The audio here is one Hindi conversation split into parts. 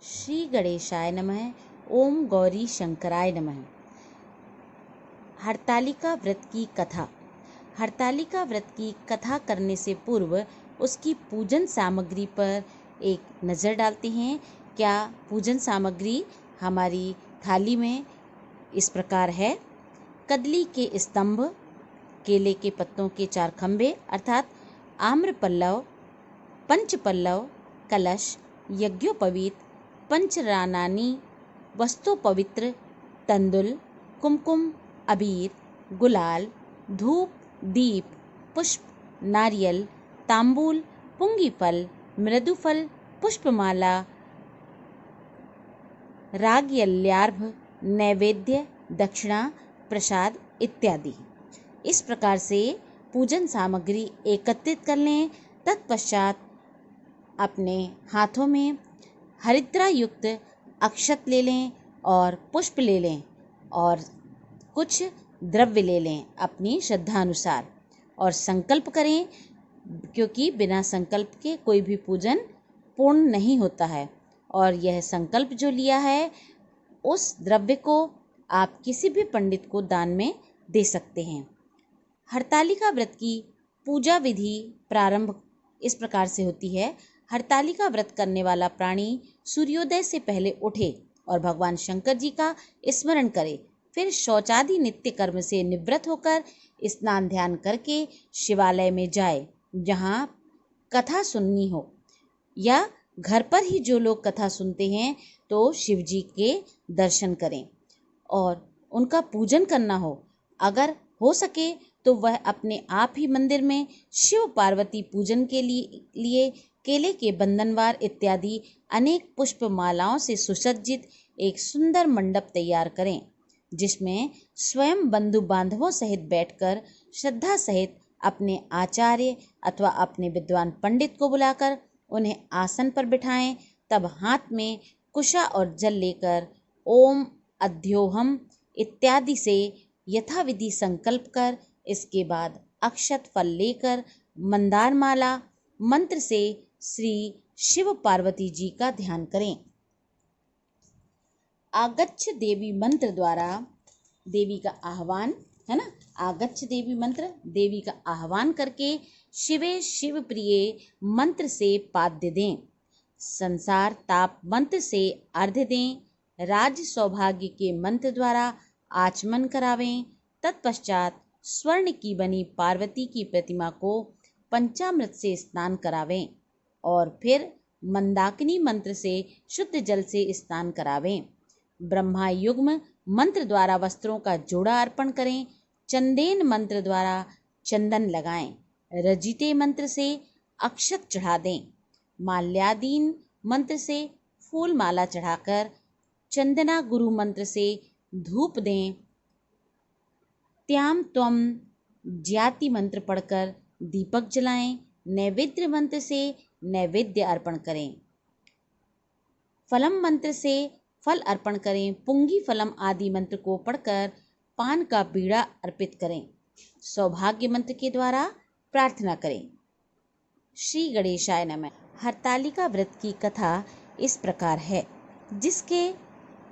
श्री गणेशाय नमः। ओम गौरी शंकराय नमः। हरतालिका व्रत की कथा। हरतालिका व्रत की कथा करने से पूर्व उसकी पूजन सामग्री पर एक नज़र डालते हैं। क्या पूजन सामग्री हमारी थाली में इस प्रकार है। कदली के स्तंभ, केले के पत्तों के 4 खंभे अर्थात आम्र पल्लव, पंच पल्लव, कलश, यज्ञोपवीत, पंचरानानी, वस्तु पवित्र, तंदुल, कुमकुम, अबीर, गुलाल, धूप, दीप, पुष्प, नारियल, तांबूल, पुंगीफल, मृदुफल, पुष्पमाला, रागयल्यार्भ, नैवेद्य, दक्षिणा, प्रसाद इत्यादि। इस प्रकार से पूजन सामग्री एकत्रित कर लें। तत्पश्चात अपने हाथों में हरिद्रा युक्त अक्षत ले लें और पुष्प ले लें और कुछ द्रव्य ले लें अपनी श्रद्धा अनुसार और संकल्प करें, क्योंकि बिना संकल्प के कोई भी पूजन पूर्ण नहीं होता है। और यह संकल्प जो लिया है उस द्रव्य को आप किसी भी पंडित को दान में दे सकते हैं। हरतालिका व्रत की पूजा विधि प्रारंभ इस प्रकार से होती है। हरतालिका व्रत करने वाला प्राणी सूर्योदय से पहले उठे और भगवान शंकर जी का स्मरण करे, फिर शौचादि नित्य कर्म से निवृत्त होकर स्नान ध्यान करके शिवालय में जाए, जहाँ कथा सुननी हो, या घर पर ही जो लोग कथा सुनते हैं तो शिव जी के दर्शन करें और उनका पूजन करना हो। अगर हो सके तो वह अपने आप ही मंदिर में शिव पार्वती पूजन के लिए केले के बंधनवार इत्यादि अनेक पुष्प मालाओं से सुसज्जित एक सुंदर मंडप तैयार करें, जिसमें स्वयं बंधु बांधवों सहित बैठकर श्रद्धा सहित अपने आचार्य अथवा अपने विद्वान पंडित को बुलाकर उन्हें आसन पर बिठाएं। तब हाथ में कुशा और जल लेकर ओम अध्योहम इत्यादि से यथाविधि संकल्प कर, इसके बाद अक्षत फल लेकर मंदार माला मंत्र से श्री शिव पार्वती जी का ध्यान करें। आगच्छ देवी मंत्र द्वारा देवी का आह्वान है ना, आगच्छ देवी मंत्र देवी का आह्वान करके शिवे शिव प्रिय मंत्र से पाद्य दें। संसार ताप मंत्र से अर्घ्य दें। राज सौभाग्य के मंत्र द्वारा आचमन करावें। तत्पश्चात स्वर्ण की बनी पार्वती की प्रतिमा को पंचामृत से स्नान करावें और फिर मंदाकिनी मंत्र से शुद्ध जल से स्नान करावें। ब्रह्मा युग्म मंत्र द्वारा वस्त्रों का जोड़ा अर्पण करें। चंदेन मंत्र द्वारा चंदन लगाएं। रजिते मंत्र से अक्षत चढ़ा दें। माल्यादीन मंत्र से फूल माला चढ़ाकर चंदना गुरु मंत्र से धूप दें। त्याम त्वम ज्याति मंत्र पढ़कर दीपक जलाएं। नैवेद्य मंत्र से नैवेद्य अर्पण करें। फलम मंत्र से फल अर्पण करें। पुंगी फलम आदि मंत्र को पढ़कर पान का बीड़ा अर्पित करें। सौभाग्य मंत्र के द्वारा प्रार्थना करें। श्री गणेशाय नमः। हरतालिका व्रत की कथा इस प्रकार है। जिसके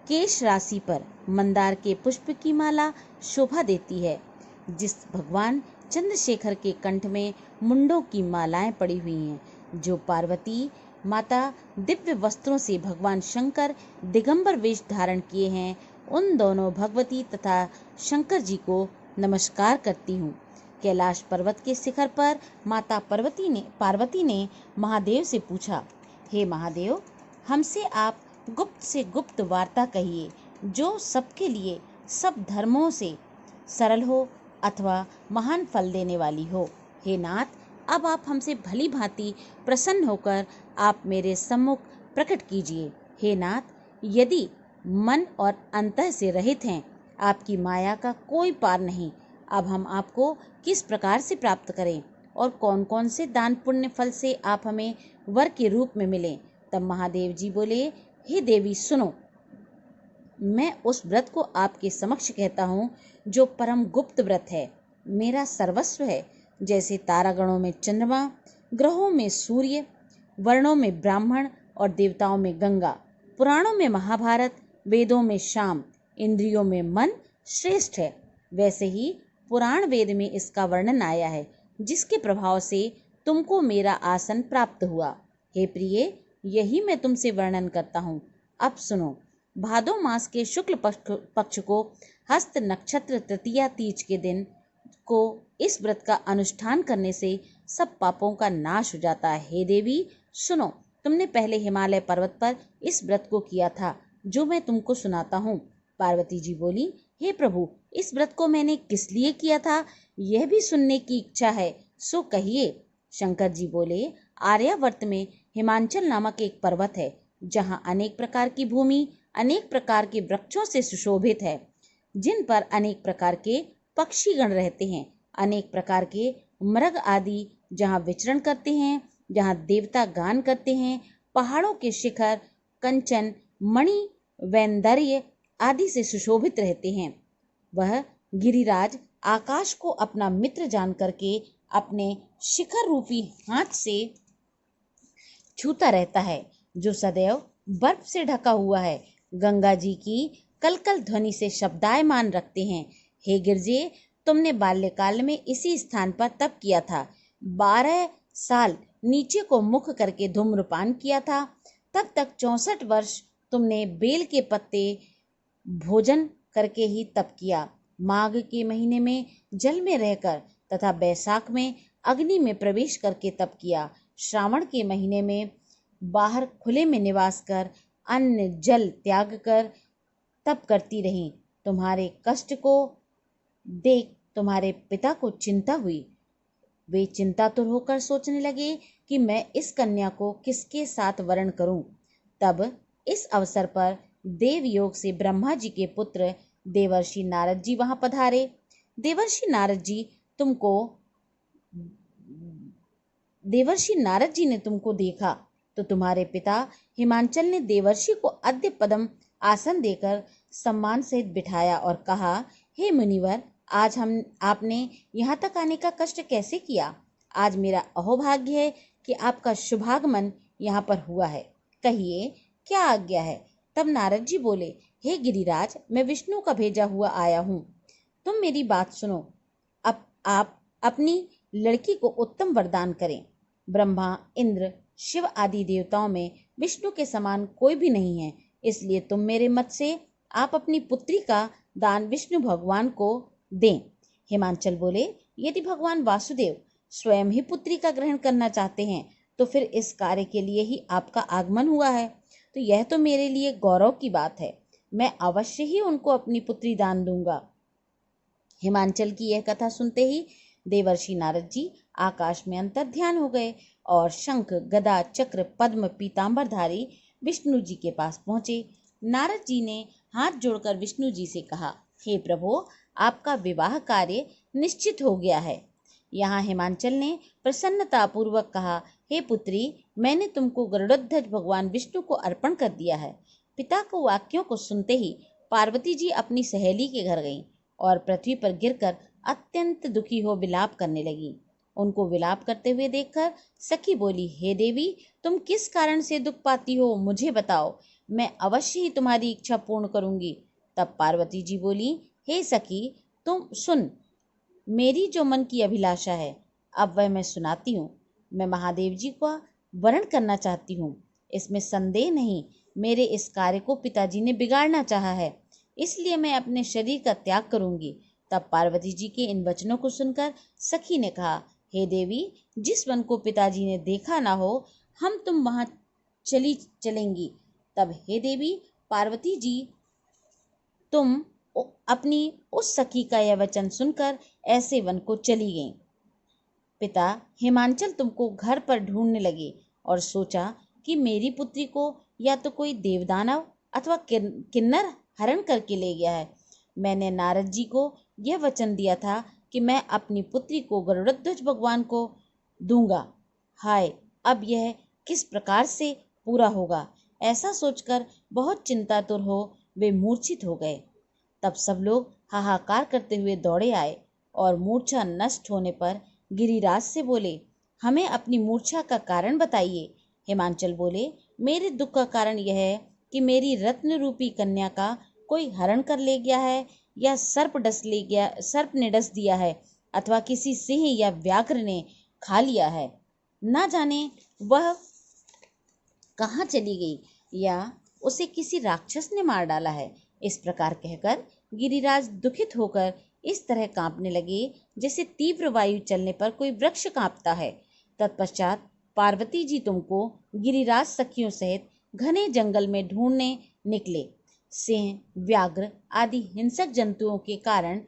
केश राशि पर मंदार के पुष्प की माला शोभा देती है, जिस भगवान चंद्रशेखर के कंठ में मुंडों की मालाएं पड़ी हुई हैं, जो पार्वती माता दिव्य वस्त्रों से भगवान शंकर दिगंबर वेश धारण किए हैं, उन दोनों भगवती तथा शंकर जी को नमस्कार करती हूँ। कैलाश पर्वत के शिखर पर माता पार्वती ने महादेव से पूछा, हे महादेव, हमसे आप गुप्त से गुप्त वार्ता कहिए, जो सबके लिए सब धर्मों से सरल हो अथवा महान फल देने वाली हो। हे नाथ, अब आप हमसे भली भांति प्रसन्न होकर आप मेरे सम्मुख प्रकट कीजिए। हे नाथ, यदि मन और अंतः से रहित हैं, आपकी माया का कोई पार नहीं। अब हम आपको किस प्रकार से प्राप्त करें और कौन कौन से दान पुण्य फल से आप हमें वर के रूप में मिलें। तब महादेव जी बोले, हे देवी सुनो, मैं उस व्रत को आपके समक्ष कहता हूँ जो परम गुप्त व्रत है, मेरा सर्वस्व है। जैसे तारागणों में चंद्रमा, ग्रहों में सूर्य, वर्णों में ब्राह्मण और देवताओं में गंगा, पुराणों में महाभारत, वेदों में शाम, इंद्रियों में मन श्रेष्ठ है, वैसे ही पुराण वेद में इसका वर्णन आया है, जिसके प्रभाव से तुमको मेरा आसन प्राप्त हुआ। हे प्रिय, यही मैं तुमसे वर्णन करता हूँ। अब सुनो। भादो मास के शुक्ल पक्ष को हस्त नक्षत्र तृतीया तीज के दिन को इस व्रत का अनुष्ठान करने से सब पापों का नाश हो जाता है। हे देवी सुनो, तुमने पहले हिमालय पर्वत पर इस व्रत को किया था, जो मैं तुमको सुनाता हूँ। पार्वती जी बोली, हे प्रभु, इस व्रत को मैंने किस लिए किया था, यह भी सुनने की इच्छा है, सो कहिए। शंकर जी बोले, आर्यावर्त में हिमांचल नामक एक पर्वत है, जहाँ अनेक प्रकार की भूमि अनेक प्रकार के वृक्षों से सुशोभित है, जिन पर अनेक प्रकार के पक्षीगण रहते हैं, अनेक प्रकार के मृग आदि जहाँ विचरण करते हैं, जहाँ देवता गान करते हैं, पहाड़ों के शिखर कंचन मणि वैंदर्य आदि से सुशोभित रहते हैं। वह गिरिराज आकाश को अपना मित्र जान करके अपने शिखर रूपी हाथ से छूता रहता है, जो सदैव बर्फ से ढका हुआ है। गंगा जी की कलकल ध्वनि से शब्दायमान रखते हैं। हे गिरजे, तुमने बाल्यकाल में इसी स्थान पर तप किया था। 12 साल नीचे को मुख करके धूम्रपान किया था। तब तक 64 वर्ष तुमने बेल के पत्ते भोजन करके ही तप किया। माघ के महीने में जल में रहकर तथा बैसाख में अग्नि में प्रवेश करके तप किया। श्रावण के महीने में बाहर खुले में निवास कर अन्न जल त्याग कर तप करती रही। तुम्हारे कष्ट को देख तुम्हारे पिता को चिंता हुई। वे चिंतातुर होकर सोचने लगे कि मैं इस कन्या को किसके साथ वरण करूं। तब इस अवसर पर देवयोग से ब्रह्मा जी के पुत्र देवर्षि नारद जी वहां पधारे। देवर्षि नारद जी ने तुमको देखा तो तुम्हारे पिता हिमांचल ने देवर्षि को अद्य पदम आसन देकर सम्मान सहित बिठाया और कहा, हे मुनिवर, आज आपने यहाँ तक आने का कष्ट कैसे किया। आज मेरा अहोभाग्य है कि आपका शुभागमन यहाँ पर हुआ है। कहिए क्या आज्ञा है। तब नारद जी बोले, हे गिरिराज, मैं विष्णु का भेजा हुआ आया हूँ। तुम मेरी बात सुनो। अब आप अपनी लड़की को उत्तम वरदान करें। ब्रह्मा इंद्र शिव आदि देवताओं में विष्णु के समान कोई भी नहीं है, इसलिए तुम मेरे मत से आप अपनी पुत्री का दान विष्णु भगवान को दें। हिमांचल बोले, यदि भगवान वासुदेव स्वयं ही पुत्री का ग्रहण करना चाहते हैं तो फिर इस कार्य के लिए ही आपका आगमन हुआ है, तो यह तो मेरे लिए गौरव की बात है। मैं अवश्य ही उनको अपनी पुत्री दान दूंगा। हिमांचल की यह कथा सुनते ही देवर्षि नारद जी आकाश में अंतर्ध्यान हो गए और शंख गदा चक्र पद्म पीतांबरधारी विष्णु जी के पास पहुंचे। नारद जी ने हाथ जोड़कर विष्णु जी से कहा, हे प्रभु, आपका विवाह कार्य निश्चित हो गया है। यहाँ हिमांचल ने प्रसन्नतापूर्वक कहा, हे पुत्री, मैंने तुमको गरुड़ध्वज भगवान विष्णु को अर्पण कर दिया है। पिता को वाक्यों को सुनते ही पार्वती जी अपनी सहेली के घर गईं और पृथ्वी पर गिरकर अत्यंत दुखी हो विलाप करने लगी। उनको विलाप करते हुए देखकर सखी बोली, हे देवी, तुम किस कारण से दुख पाती हो, मुझे बताओ, मैं अवश्य ही तुम्हारी इच्छा पूर्ण करूंगी। तब पार्वती जी बोली, हे सखी, तुम सुन, मेरी जो मन की अभिलाषा है अब वह मैं सुनाती हूँ। मैं महादेव जी का वरण करना चाहती हूँ, इसमें संदेह नहीं। मेरे इस कार्य को पिताजी ने बिगाड़ना चाहा है, इसलिए मैं अपने शरीर का त्याग करूंगी। तब पार्वती जी के इन वचनों को सुनकर सखी ने कहा, हे देवी, जिस वन को पिताजी ने देखा ना हो, हम तुम वहां चलेंगी। तब हे देवी पार्वती जी, तुम अपनी उस सखी का यह वचन सुनकर ऐसे वन को चली गईं। पिता हिमांचल तुमको घर पर ढूंढने लगे और सोचा कि मेरी पुत्री को या तो कोई देवदानव अथवा किन्नर हरण करके ले गया है। मैंने नारद जी को यह वचन दिया था कि मैं अपनी पुत्री को गरुड़ध्वज भगवान को दूंगा। हाय, अब यह किस प्रकार से पूरा होगा। ऐसा सोचकर बहुत चिंतातुर हो वे मूर्छित हो गए। तब सब लोग हाहाकार करते हुए दौड़े आए और मूर्छा नष्ट होने पर गिरिराज से बोले, हमें अपनी मूर्छा का कारण बताइए। हिमांचल बोले, मेरे दुख का कारण यह है कि मेरी रत्न रूपी कन्या का कोई हरण कर ले गया है, या सर्प ने डस दिया है, अथवा किसी सिंह या व्याघ्र ने खा लिया है। ना जाने वह कहाँ चली गई, या उसे किसी राक्षस ने मार डाला है। इस प्रकार कहकर गिरिराज दुखित होकर इस तरह कांपने लगे जैसे तीव्र वायु चलने पर कोई वृक्ष कांपता है। तत्पश्चात पार्वती जी तुमको गिरिराज सखियों सहित घने जंगल में ढूंढने निकले। सिंह, व्याघ्र आदि हिंसक जंतुओं के कारण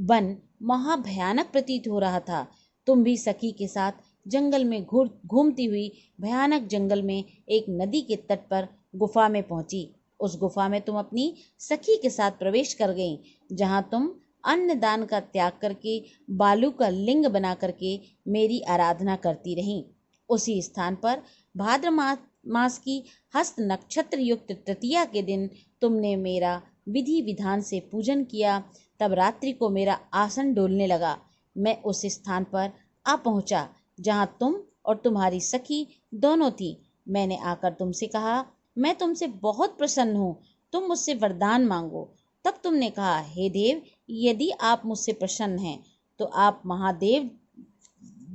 वन महाभयानक प्रतीत हो रहा था। तुम भी सखी के साथ जंगल में घूमती हुई भयानक जंगल में एक नदी के तट पर गुफा में पहुंची। उस गुफा में तुम अपनी सखी के साथ प्रवेश कर गई, जहां तुम अन्न दान का त्याग करके बालू का लिंग बना करके मेरी आराधना करती रहीं। उसी स्थान पर भाद्र मास की हस्त नक्षत्र युक्त तृतीया के दिन तुमने मेरा विधि विधान से पूजन किया। तब रात्रि को मेरा आसन डोलने लगा। मैं उस स्थान पर आ पहुंचा जहां तुम और तुम्हारी सखी दोनों थी। मैंने आकर तुमसे कहा, मैं तुमसे बहुत प्रसन्न हूँ, तुम मुझसे वरदान मांगो। तब तुमने कहा, हे देव, यदि आप मुझसे प्रसन्न हैं तो आप महादेव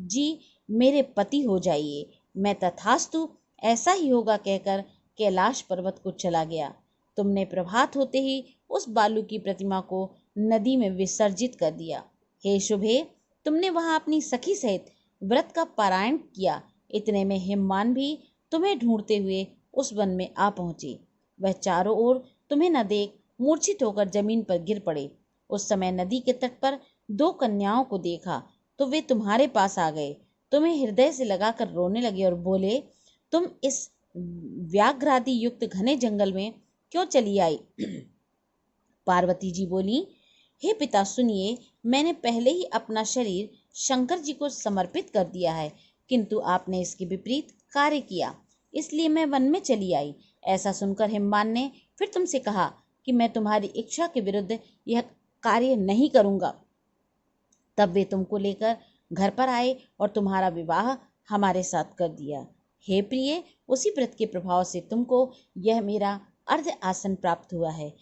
जी मेरे पति हो जाइए। मैं तथास्तु, ऐसा ही होगा कहकर कैलाश पर्वत को चला गया। तुमने प्रभात होते ही उस बालू की प्रतिमा को नदी में विसर्जित कर दिया। हे शुभे, तुमने वहां अपनी सखी सहित व्रत का पारायण किया। इतने में हिमवान भी तुम्हें ढूंढते हुए उस वन में आ पहुंचे। वह चारों ओर तुम्हें न देख मूर्छित होकर जमीन पर गिर पड़े। उस समय नदी के तट पर 2 कन्याओं को देखा तो वे तुम्हारे पास आ गए, तुम्हें हृदय से लगाकर रोने लगे और बोले, तुम इस व्याघ्रादि युक्त घने जंगल में क्यों चली आई? पार्वती जी बोली, हे पिता सुनिए, मैंने पहले ही अपना शरीर शंकर जी को समर्पित कर दिया है, किंतु आपने इसके विपरीत कार्य किया, इसलिए मैं वन में चली आई। ऐसा सुनकर हिमवान ने फिर तुमसे कहा कि मैं तुम्हारी इच्छा के विरुद्ध यह कार्य नहीं करूंगा। तब वे तुमको लेकर घर पर आए और तुम्हारा विवाह हमारे साथ कर दिया। हे प्रिय, उसी व्रत के प्रभाव से तुमको यह मेरा अर्ध आसन प्राप्त हुआ है।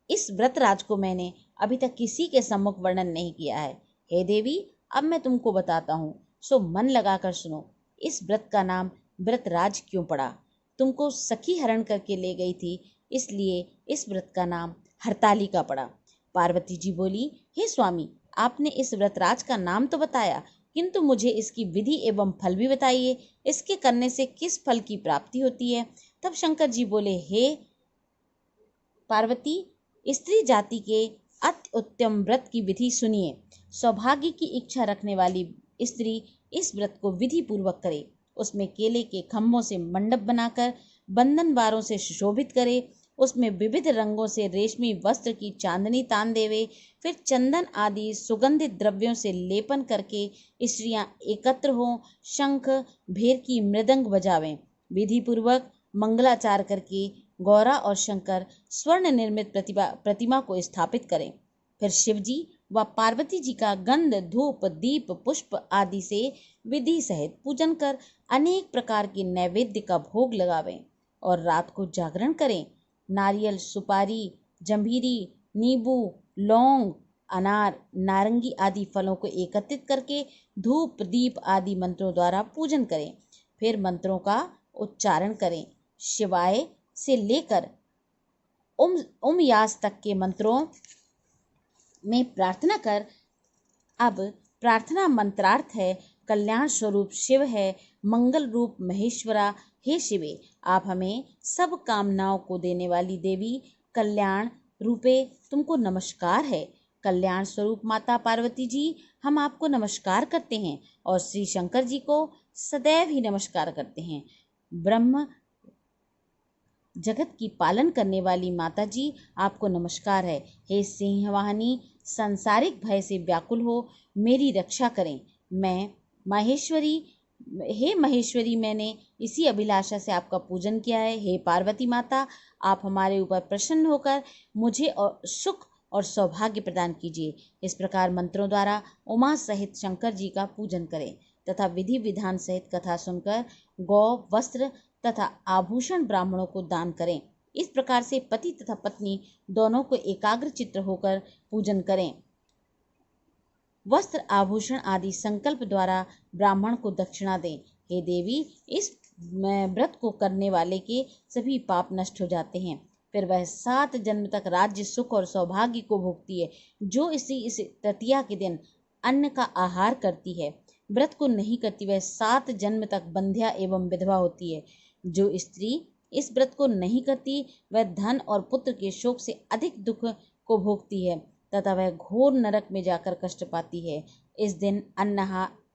इस व्रत राज को मैंने अभी तक किसी के सम्मुख वर्णन नहीं किया है। हे देवी, अब मैं तुमको बताता हूँ, सो मन लगाकर सुनो। इस व्रत का नाम व्रत राज क्यों पड़ा? तुमको सखी हरण करके ले गई थी, इसलिए इस व्रत का नाम हरतालिका पड़ा। पार्वती जी बोली, हे स्वामी, आपने इस व्रतराज का नाम तो बताया, किंतु मुझे इसकी विधि एवं फल भी बताइए। इसके करने से किस फल की प्राप्ति होती है? तब शंकर जी बोले, हे पार्वती, स्त्री जाति के अति उत्तम व्रत की विधि सुनिए। सौभाग्य की इच्छा रखने वाली स्त्री इस व्रत को विधि पूर्वक करे। उसमें केले के खम्भों से मंडप बनाकर बंधन वारों से सुशोभित करे। उसमें विविध रंगों से रेशमी वस्त्र की चांदनी तान देवे। फिर चंदन आदि सुगंधित द्रव्यों से लेपन करके स्त्रियां एकत्र हों, शंख भेर की मृदंग बजावें। विधि पूर्वक मंगलाचार करके गौरा और शंकर स्वर्ण निर्मित प्रतिमा को स्थापित करें। फिर शिवजी व पार्वती जी का गंध, धूप, दीप, पुष्प आदि से विधि सहित पूजन कर अनेक प्रकार के नैवेद्य का भोग लगावें और रात को जागरण करें। नारियल, सुपारी, जंभीरी, नींबू, लौंग, अनार, नारंगी आदि फलों को एकत्रित करके धूप, दीप आदि मंत्रों द्वारा पूजन करें। फिर मंत्रों का उच्चारण करें। शिवाय से लेकर ओम यास तक के मंत्रों में प्रार्थना कर। अब प्रार्थना मंत्रार्थ है, कल्याण स्वरूप शिव है, मंगल रूप महेश्वरा, हे शिवे, आप हमें सब कामनाओं को देने वाली देवी, कल्याण रूपे तुमको नमस्कार है। कल्याण स्वरूप माता पार्वती जी, हम आपको नमस्कार करते हैं और श्री शंकर जी को सदैव ही नमस्कार करते हैं। ब्रह्म जगत की पालन करने वाली माता जी, आपको नमस्कार है। हे सिंहवाहिनी, सांसारिक भय से व्याकुल हो मेरी रक्षा करें। हे महेश्वरी, मैंने इसी अभिलाषा से आपका पूजन किया है। हे पार्वती माता, आप हमारे ऊपर प्रसन्न होकर मुझे और सुख और सौभाग्य प्रदान कीजिए। इस प्रकार मंत्रों द्वारा उमा सहित शंकर जी का पूजन करें तथा विधि विधान सहित कथा सुनकर गौ, वस्त्र तथा आभूषण ब्राह्मणों को दान करें। इस प्रकार से पति तथा पत्नी दोनों को एकाग्र चित्त होकर पूजन करें। वस्त्र आभूषण आदि संकल्प द्वारा ब्राह्मण को दक्षिणा दें। हे देवी, इस व्रत को करने वाले के सभी पाप नष्ट हो जाते हैं। फिर वह 7 जन्म तक राज्य, सुख और सौभाग्य को भोगती है। जो स्त्री इस तृतीया के दिन अन्न का आहार करती है, व्रत को नहीं करती, वह 7 जन्म तक बंध्या एवं विधवा होती है। जो स्त्री इस व्रत को नहीं करती, वह धन और पुत्र के शोक से अधिक दुख को भोगती है तथा वह घोर नरक में जाकर कष्ट पाती है। इस दिन अन्न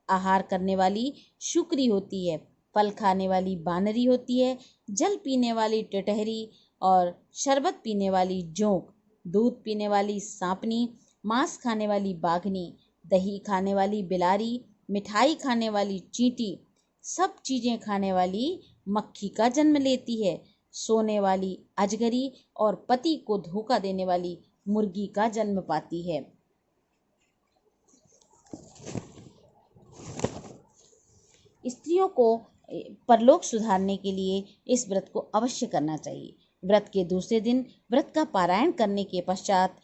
आहार करने वाली शुक्री होती है, फल खाने वाली बानरी होती है, जल पीने वाली टिटहरी और शरबत पीने वाली जोंक, दूध पीने वाली सांपनी, मांस खाने वाली बाघनी, दही खाने वाली बिलारी, मिठाई खाने वाली चींटी, सब चीजें खाने वाली मक्खी का जन्म लेती है। सोने वाली अजगरी और पति को धोखा देने वाली मुर्गी का जन्म पाती है। स्त्रियों को परलोक सुधारने के लिए इस व्रत को अवश्य करना चाहिए। व्रत के दूसरे दिन व्रत का पारायण करने के पश्चात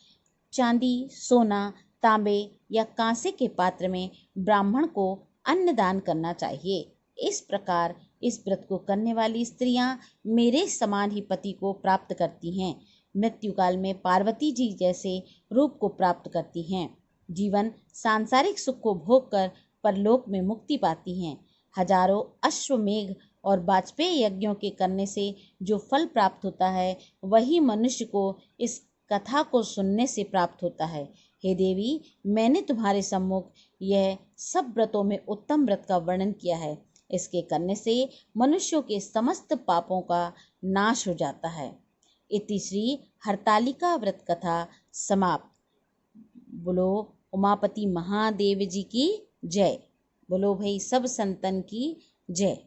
चांदी, सोना, तांबे या कांसे के पात्र में ब्राह्मण को अन्न दान करना चाहिए। इस प्रकार इस व्रत को करने वाली स्त्रियां मेरे समान ही पति को प्राप्त करती हैं। मृत्यु काल में पार्वती जी जैसे रूप को प्राप्त करती हैं। जीवन सांसारिक सुख को भोग कर परलोक में मुक्ति पाती हैं। हजारों अश्वमेघ और वाजपेयी यज्ञों के करने से जो फल प्राप्त होता है, वही मनुष्य को इस कथा को सुनने से प्राप्त होता है। हे देवी, मैंने तुम्हारे सम्मुख यह सब व्रतों में उत्तम व्रत का वर्णन किया है। इसके करने से मनुष्यों के समस्त पापों का नाश हो जाता है। इति श्री हरतालिका व्रत कथा समाप्त। बोलो उमापति महादेव जी की जय। बोलो भाई सब संतन की जय।